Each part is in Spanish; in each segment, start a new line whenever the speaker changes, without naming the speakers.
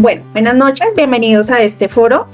Bueno, buenas noches, bienvenidos a este foro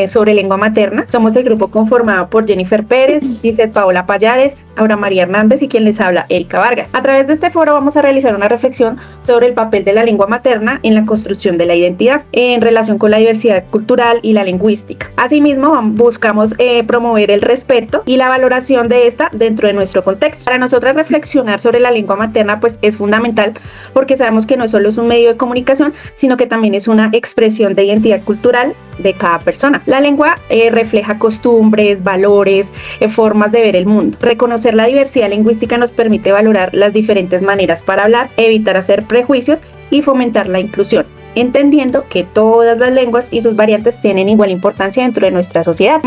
sobre lengua materna. Somos el grupo conformado por Jennifer Pérez, Gisette Paola Payares, Aura María Hernández y quien les habla, Erika Vargas. A través de este foro vamos a realizar una reflexión sobre el papel de la lengua materna en la construcción de la identidad en relación con la diversidad cultural y la lingüística. Asimismo, buscamos promover el respeto y la valoración de esta dentro de nuestro contexto. Para nosotras reflexionar sobre la lengua materna pues es fundamental porque sabemos que no solo es un medio de comunicación, sino que también es una expresión de identidad cultural de cada persona. La lengua refleja costumbres, valores, formas de ver el mundo. Reconocer la diversidad lingüística nos permite valorar las diferentes maneras para hablar, evitar hacer prejuicios y fomentar la inclusión, entendiendo que todas las lenguas y sus variantes tienen igual importancia dentro de nuestra sociedad.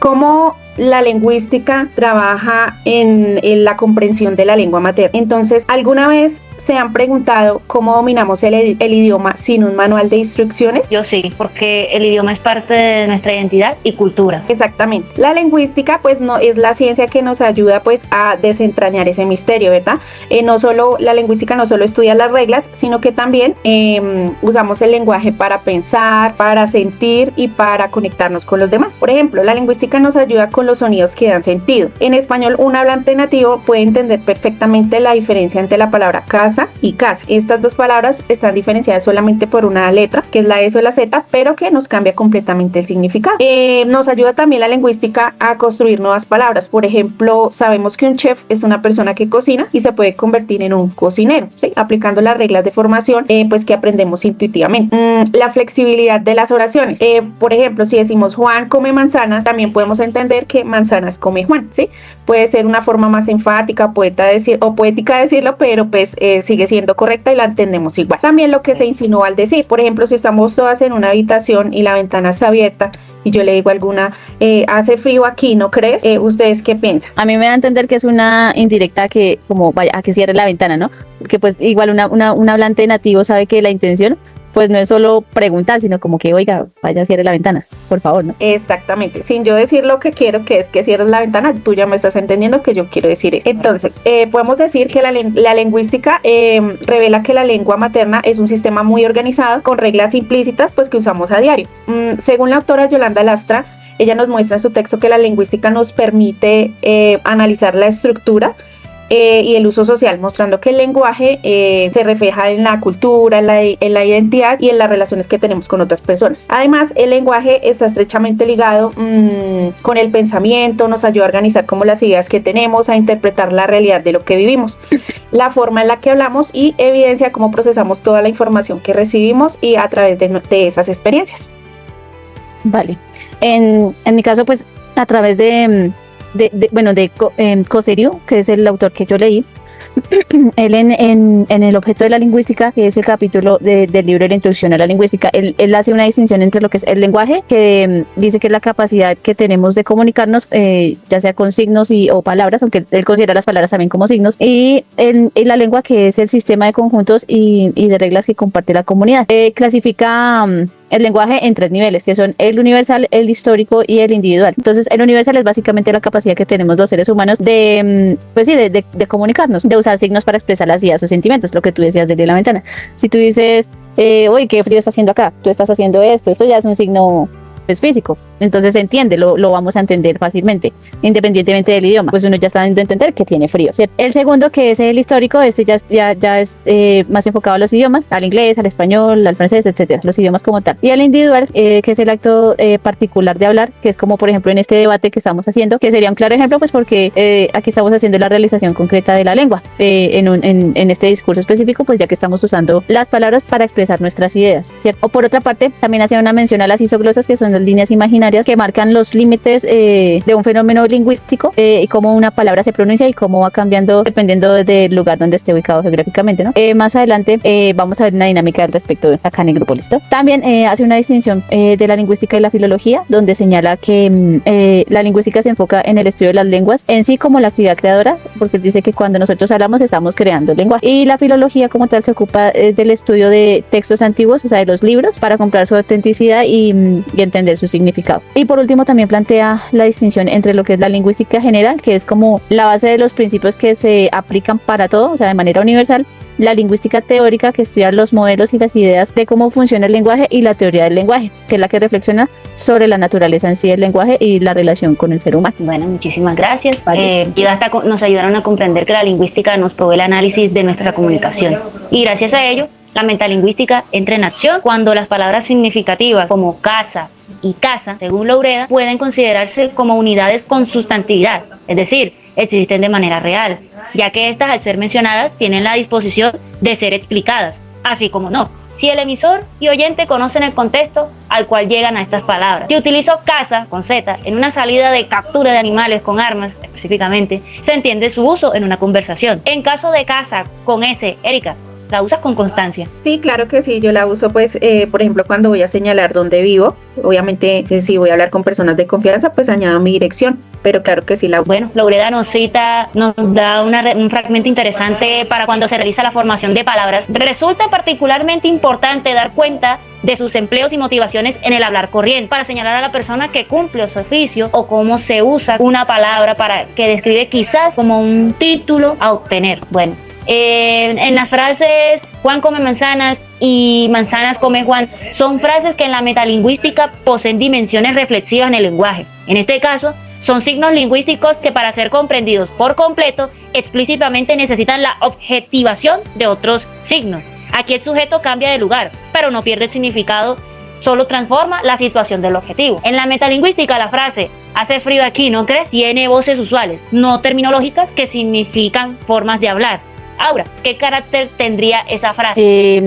¿Cómo la lingüística trabaja en la comprensión de la lengua materna? Entonces, ¿alguna vez se han preguntado cómo dominamos el idioma sin un manual de instrucciones?
Yo sí, porque el idioma es parte de nuestra identidad y cultura.
Exactamente. La lingüística pues no es la ciencia que nos ayuda pues a desentrañar ese misterio, ¿verdad? La lingüística no solo estudia las reglas, sino que también usamos el lenguaje para pensar, para sentir y para conectarnos con los demás. Por ejemplo, la lingüística nos ayuda con los sonidos que dan sentido. En español, un hablante nativo puede entender perfectamente la diferencia entre la palabra casa y casa. Estas dos palabras están diferenciadas solamente por una letra, que es la S o la Z, pero que nos cambia completamente el significado. Nos ayuda también la lingüística a construir nuevas palabras. Por ejemplo, sabemos que un chef es una persona que cocina y se puede convertir en un cocinero, ¿sí? Aplicando las reglas de formación pues que aprendemos intuitivamente. La flexibilidad de las oraciones. Por ejemplo, si decimos Juan come manzanas, también podemos entender que manzanas come Juan, ¿sí? Puede ser una forma más enfática, poética decirlo, pero pues sigue siendo correcta y la entendemos igual. También lo que se insinúa al decir, por ejemplo, si estamos todas en una habitación y la ventana está abierta y yo le digo a alguna, hace frío aquí, ¿no crees? ¿Ustedes qué piensan?
A mí me da a entender que es una indirecta que como vaya a que cierre la ventana, ¿no? Porque pues igual un hablante nativo sabe que la intención pues no es solo preguntar, sino como que, oiga, vaya, cierre la ventana, por favor, ¿no?
Exactamente, sin yo decir lo que quiero, que es que cierres la ventana, tú ya me estás entendiendo que yo quiero decir eso. Entonces, podemos decir que la lingüística revela que la lengua materna es un sistema muy organizado, con reglas implícitas, pues que usamos a diario. Según la autora Yolanda Lastra, ella nos muestra en su texto que la lingüística nos permite analizar la estructura y el uso social, mostrando que el lenguaje se refleja en la cultura, en la identidad y en las relaciones que tenemos con otras personas. Además, el lenguaje está estrechamente ligado con el pensamiento, nos ayuda a organizar como las ideas que tenemos, a interpretar la realidad de lo que vivimos, la forma en la que hablamos y evidencia cómo procesamos toda la información que recibimos y a través de esas experiencias.
Vale. En mi caso, pues, a través de Cosseriu, que es el autor que yo leí, él en el objeto de la lingüística, que es el capítulo del libro de la introducción a la lingüística, él hace una distinción entre lo que es el lenguaje, que dice que es la capacidad que tenemos de comunicarnos, ya sea con signos o palabras, aunque él considera las palabras también como signos, y en la lengua, que es el sistema de conjuntos y de reglas que comparte la comunidad. Clasifica el lenguaje en 3 niveles, que son el universal, el histórico y el individual. Entonces, el universal es básicamente la capacidad que tenemos los seres humanos de comunicarnos, de usar signos para expresar las ideas o sentimientos, lo que tú decías desde la ventana. Si tú dices, uy, qué frío está haciendo acá, tú estás haciendo esto ya es un signo pues, físico, entonces se entiende, lo vamos a entender fácilmente, independientemente del idioma, pues uno ya está dando a entender que tiene frío, ¿cierto? El segundo, que es el histórico, ya es más enfocado a los idiomas, al inglés, al español, al francés, etcétera, los idiomas como tal. Y el individual, que es el acto particular de hablar, que es como por ejemplo en este debate que estamos haciendo, que sería un claro ejemplo, pues porque aquí estamos haciendo la realización concreta de la lengua, en este discurso específico, pues ya que estamos usando las palabras para expresar nuestras ideas, ¿cierto? O por otra parte, también hacía una mención a las isoglosas, que son las líneas imaginarias que marcan los límites de un fenómeno lingüístico y cómo una palabra se pronuncia y cómo va cambiando dependiendo del lugar donde esté ubicado geográficamente, ¿no? Más adelante vamos a ver una dinámica al respecto acá en el grupo, ¿listo? También hace una distinción de la lingüística y la filología, donde señala que la lingüística se enfoca en el estudio de las lenguas en sí como la actividad creadora, porque dice que cuando nosotros hablamos estamos creando lenguaje, y la filología como tal se ocupa del estudio de textos antiguos, o sea, de los libros, para comprobar su autenticidad y entender su significado. Y por último también plantea la distinción entre lo que es la lingüística general, que es como la base de los principios que se aplican para todo, o sea, de manera universal, la lingüística teórica, que estudia los modelos y las ideas de cómo funciona el lenguaje, y la teoría del lenguaje, que es la que reflexiona sobre la naturaleza en sí del lenguaje y la relación con el ser humano.
Bueno, muchísimas gracias.
Vale.
Y hasta nos ayudaron a comprender que la lingüística nos provee el análisis de nuestra comunicación. Y gracias a ello, la metalingüística entra en acción cuando las palabras significativas como casa y casa, según Loureda, pueden considerarse como unidades con sustantividad, es decir, existen de manera real, ya que estas, al ser mencionadas, tienen la disposición de ser explicadas, así como no. Si el emisor y oyente conocen el contexto al cual llegan a estas palabras. Si utilizo casa, con Z, en una salida de captura de animales con armas, específicamente, se entiende su uso en una conversación. En caso de casa, con S, Erika, ¿la usas con constancia?
Sí, claro que sí, yo la uso pues, por ejemplo, cuando voy a señalar dónde vivo, obviamente si voy a hablar con personas de confianza, pues añado mi dirección, pero claro que sí la uso.
Bueno, Loureda nos da un fragmento interesante para cuando se realiza la formación de palabras. Resulta particularmente importante dar cuenta de sus empleos y motivaciones en el hablar corriente, para señalar a la persona que cumple su oficio o cómo se usa una palabra para que describe quizás como un título a obtener. Bueno, en las frases Juan come manzanas y manzanas come Juan son frases que en la metalingüística poseen dimensiones reflexivas en el lenguaje. En este caso, son signos lingüísticos que, para ser comprendidos por completo, explícitamente necesitan la objetivación de otros signos. Aquí el sujeto cambia de lugar, pero no pierde el significado, solo transforma la situación del objetivo. En la metalingüística, la frase hace frío aquí, ¿no crees?, tiene voces usuales, no terminológicas, que significan formas de hablar. Aura, ¿qué carácter tendría esa frase?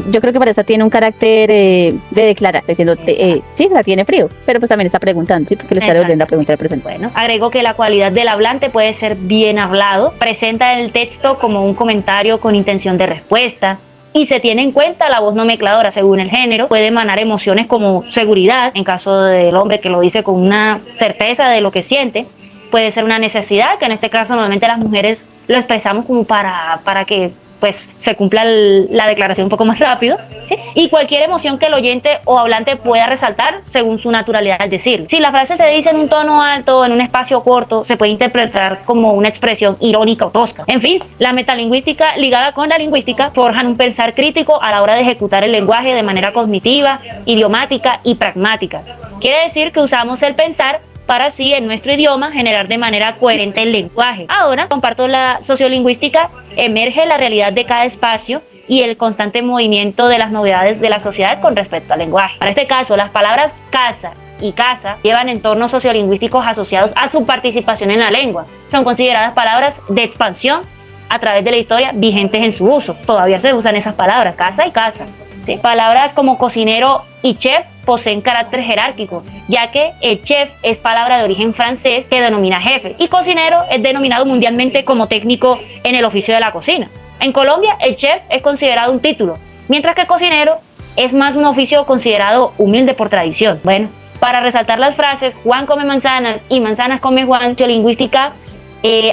Yo creo que para esta tiene un carácter de declarar, diciendo, sí, o sea, tiene frío, pero pues también está preguntando, ¿sí? Porque le está devolviendo la pregunta al presente.
Bueno, agregó que la cualidad del hablante puede ser bien hablado, presenta el texto como un comentario con intención de respuesta, y se tiene en cuenta la voz nomencladora según el género. Puede emanar emociones como seguridad, en caso del hombre que lo dice con una certeza de lo que siente. Puede ser una necesidad, que en este caso normalmente las mujeres lo expresamos como para que pues se cumpla la declaración un poco más rápido, ¿sí? Y cualquier emoción que el oyente o hablante pueda resaltar según su naturalidad al decirlo. Si la frase se dice en un tono alto, en un espacio corto, se puede interpretar como una expresión irónica o tosca. En fin, la metalingüística ligada con la lingüística forjan un pensar crítico a la hora de ejecutar el lenguaje de manera cognitiva, idiomática y pragmática. Quiere decir que usamos el pensar para así en nuestro idioma generar de manera coherente el lenguaje. Ahora comparto la sociolingüística, emerge la realidad de cada espacio y el constante movimiento de las novedades de la sociedad con respecto al lenguaje. Para este caso, las palabras casa y casa llevan entornos sociolingüísticos asociados a su participación en la lengua. Son consideradas palabras de expansión a través de la historia vigentes en su uso. Todavía se usan esas palabras, casa y casa. ¿Sí? Palabras como cocinero y chef poseen carácter jerárquico, ya que el chef es palabra de origen francés que denomina jefe, y cocinero es denominado mundialmente como técnico en el oficio de la cocina. En Colombia, el chef es considerado un título, mientras que cocinero es más un oficio considerado humilde por tradición. Bueno, para resaltar las frases Juan come manzanas y manzanas come Juan, sociolingüística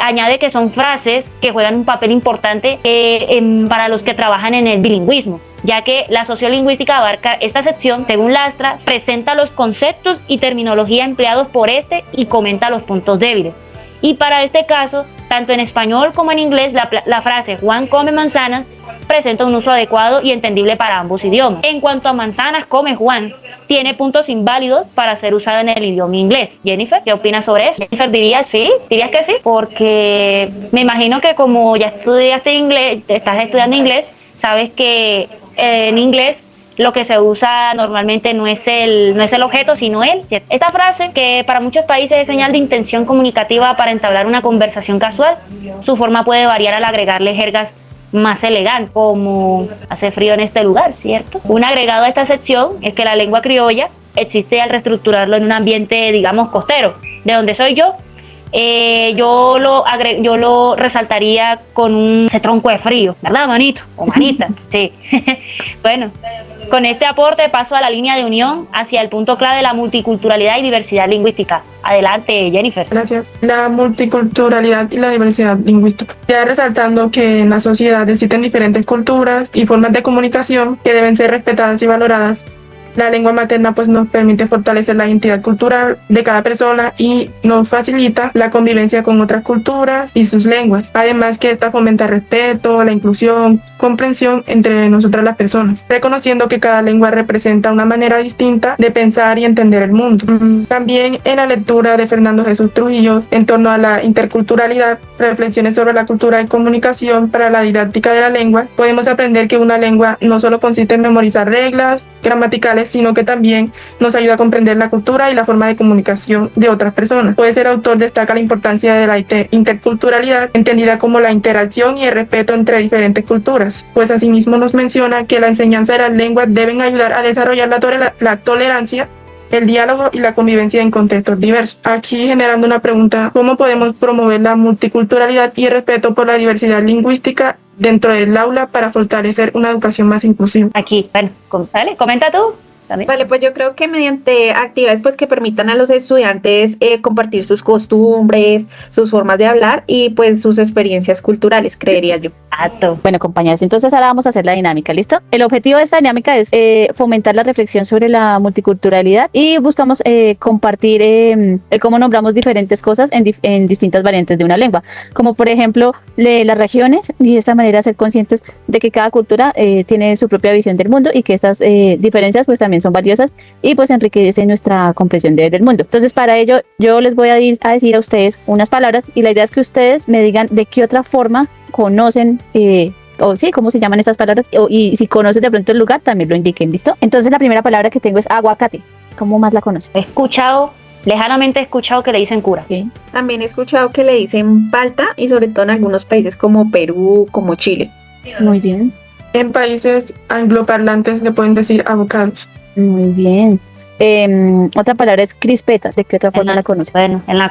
añade que son frases que juegan un papel importante para los que trabajan en el bilingüismo, ya que la sociolingüística abarca esta sección. Según Lastra, presenta los conceptos y terminología empleados por este y comenta los puntos débiles. Y para este caso, tanto en español como en inglés, la frase Juan come manzanas presenta un uso adecuado y entendible para ambos idiomas. En cuanto a manzanas come Juan, tiene puntos inválidos para ser usado en el idioma inglés. Jennifer, ¿qué opinas sobre eso? Jennifer, dirías que sí, porque me imagino que como ya estudiaste inglés, estás estudiando inglés, sabes que en inglés lo que se usa normalmente no es el objeto, sino él. Esta frase, que para muchos países es señal de intención comunicativa para entablar una conversación casual, su forma puede variar al agregarle jergas más elegantes, como hace frío en este lugar, ¿cierto? Un agregado a esta sección es que la lengua criolla existe al reestructurarlo en un ambiente, digamos, costero, de donde soy yo. Yo lo resaltaría con ese tronco de frío, ¿verdad, manito? O manita, sí. Bueno, con este aporte paso a la línea de unión hacia el punto clave de la multiculturalidad y diversidad lingüística. Adelante, Jennifer.
Gracias. La multiculturalidad y la diversidad lingüística. Ya resaltando que en la sociedad existen diferentes culturas y formas de comunicación que deben ser respetadas y valoradas La lengua materna pues nos permite fortalecer la identidad cultural de cada persona y nos facilita la convivencia con otras culturas y sus lenguas. Además que esta fomenta el respeto, la inclusión, comprensión entre nosotras las personas, reconociendo que cada lengua representa una manera distinta de pensar y entender el mundo. También en la lectura de Fernando Jesús Trujillo en torno a la interculturalidad, reflexiones sobre la cultura y comunicación para la didáctica de la lengua, podemos aprender que una lengua no solo consiste en memorizar reglas gramaticales, sino que también nos ayuda a comprender la cultura y la forma de comunicación de otras personas. Pues el autor destaca la importancia de la interculturalidad, entendida como la interacción y el respeto entre diferentes culturas. Pues asimismo nos menciona que la enseñanza de las lenguas deben ayudar a desarrollar la tolerancia, el diálogo y la convivencia en contextos diversos. Aquí generando una pregunta: ¿cómo podemos promover la multiculturalidad y el respeto por la diversidad lingüística dentro del aula para fortalecer una educación más inclusiva?
Aquí, bueno, dale, comenta tú. También.
Vale, pues yo creo que mediante actividades pues que permitan a los estudiantes compartir sus costumbres, sus formas de hablar y pues sus experiencias culturales, creería yo.
Exacto.
Bueno, compañeras, entonces ahora vamos a hacer la dinámica, ¿listo? El objetivo de esta dinámica es fomentar la reflexión sobre la multiculturalidad y buscamos compartir el cómo nombramos diferentes cosas en distintas variantes de una lengua, como por ejemplo las regiones, y de esta manera ser conscientes de que cada cultura tiene su propia visión del mundo y que estas diferencias pues también son valiosas y pues enriquecen nuestra comprensión de ver el mundo. Entonces, para ello yo les voy a decir a ustedes unas palabras y la idea es que ustedes me digan de qué otra forma conocen o sí, cómo se llaman estas palabras, y si conocen de pronto el lugar también lo indiquen, ¿listo? Entonces la primera palabra que tengo es aguacate. ¿Cómo más la conocen?
Lejanamente he escuchado que le dicen cura.
Okay.
También he escuchado que le dicen palta y sobre todo en algunos países como Perú, como Chile.
Muy bien.
En países angloparlantes le pueden decir avocados.
Muy bien. Otra palabra es crispetas. ¿De qué otra forma la conocen?
Bueno, en la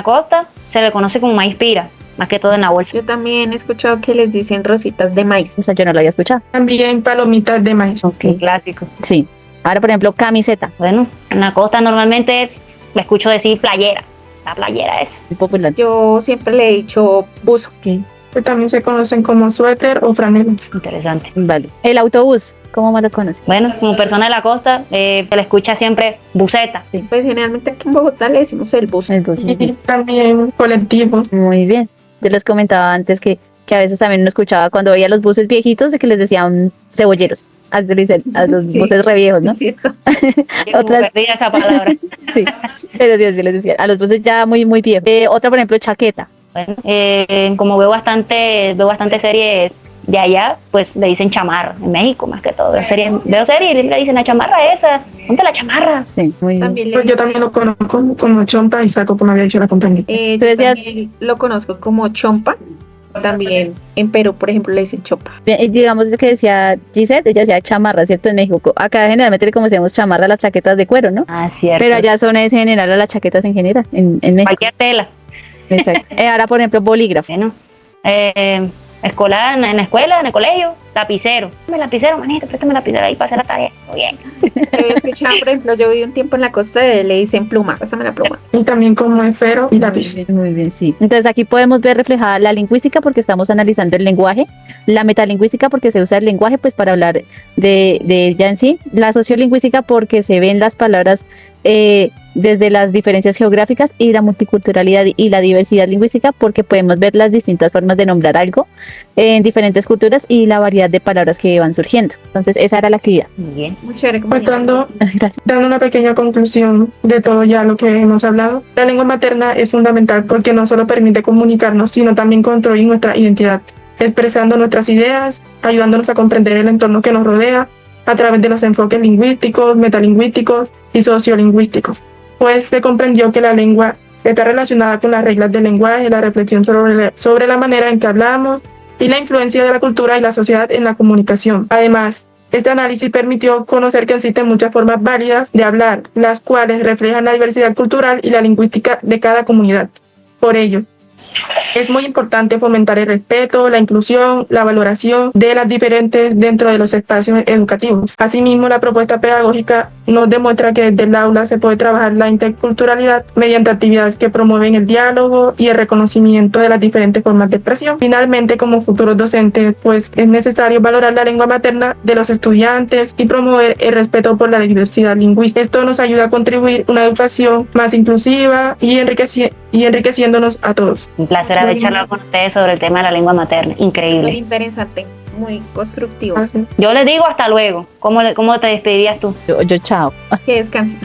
costa se le conoce como maíz pira, más que todo en la bolsa.
Yo también he escuchado que les dicen rositas de maíz.
O sea, yo no lo había escuchado.
También palomitas de maíz.
Ok.
Un clásico.
Sí. Ahora, por ejemplo, camiseta.
Bueno, en la costa normalmente le escucho decir playera. La playera esa.
Muy popular.
Yo siempre le he dicho buzo.
Okay.
Que también se conocen como suéter o franela.
Interesante.
Vale. El autobús. ¿Cómo más lo conocen?
Bueno, como persona de la costa, se le escucha siempre buceta.
Pues generalmente aquí en Bogotá le decimos el bus.
El bus. Muy
Y
bien.
también colectivos.
Muy bien. Yo les comentaba antes que a veces también uno escuchaba cuando veía los buses viejitos de que les decían cebolleros. A los
Sí.
buses re viejos, ¿no?
Es cierto.
Yo
Otras-
perdí esa palabra.
Sí, pero sí, así les decía. A los buses ya muy, muy viejos. Otra, por ejemplo, chaqueta.
Bueno, como veo bastante series de allá, pues le dicen chamarra. En México, más que todo. Veo series y le dicen la chamarra esa. Ponte la chamarra.
Sí, muy bien.
También le
Pues yo también lo conozco como chompa y saco, como había dicho la compañía.
yo
Tú decías-
también lo conozco como chompa. También en Perú, por ejemplo, le dicen chopa.
Bien, y digamos lo que decía Gisette, ella decía chamarra, ¿cierto? En México. Acá generalmente le conocemos chamarra a las chaquetas de cuero, ¿no?
Ah, cierto.
Pero allá son en general a las chaquetas en general, en México.
Cualquier tela.
Exacto. Ahora, por ejemplo, bolígrafo.
Bueno, escolar, en la escuela, en el colegio, lapicero. Préstame lapicero, manito, préstame lapicero ahí para hacer la tarea. Muy bien.
Yo había escuchado, por ejemplo, yo viví un tiempo en la costa le dicen pluma, pásame la pluma.
Y también como esfero y lápiz.
Muy bien, sí. Entonces aquí podemos ver reflejada la lingüística porque estamos analizando el lenguaje, la metalingüística porque se usa el lenguaje pues para hablar de ella en sí, la sociolingüística porque se ven las palabras desde las diferencias geográficas y la multiculturalidad y la diversidad lingüística porque podemos ver las distintas formas de nombrar algo en diferentes culturas y la variedad de palabras que van surgiendo. Entonces esa era la actividad.
Muy bien.
Muy chévere.
Pues
compañera.
Gracias.
dando una pequeña conclusión de todo ya lo que hemos hablado, la lengua materna es fundamental porque no solo permite comunicarnos, sino también construir nuestra identidad, expresando nuestras ideas, ayudándonos a comprender el entorno que nos rodea a través de los enfoques lingüísticos, metalingüísticos y sociolingüísticos. Pues se comprendió que la lengua está relacionada con las reglas del lenguaje, la reflexión sobre la manera en que hablamos y la influencia de la cultura y la sociedad en la comunicación. Además, este análisis permitió conocer que existen muchas formas válidas de hablar, las cuales reflejan la diversidad cultural y la lingüística de cada comunidad. Por ello, Es muy importante fomentar el respeto, la inclusión, la valoración de las diferentes dentro de los espacios educativos. Asimismo, la propuesta pedagógica nos demuestra que desde el aula se puede trabajar la interculturalidad mediante actividades que promueven el diálogo y el reconocimiento de las diferentes formas de expresión. Finalmente, como futuros docentes, pues es necesario valorar la lengua materna de los estudiantes y promover el respeto por la diversidad lingüística. Esto nos ayuda a contribuir a una educación más inclusiva y enriqueciéndonos a todos.
Un placer haber charlado con ustedes sobre el tema de la lengua materna.
Muy
Increíble.
interesante, muy constructivo.
Gracias.
Yo les digo hasta luego. ¿Cómo te despedirías tú?
Yo chao.
Que descansen.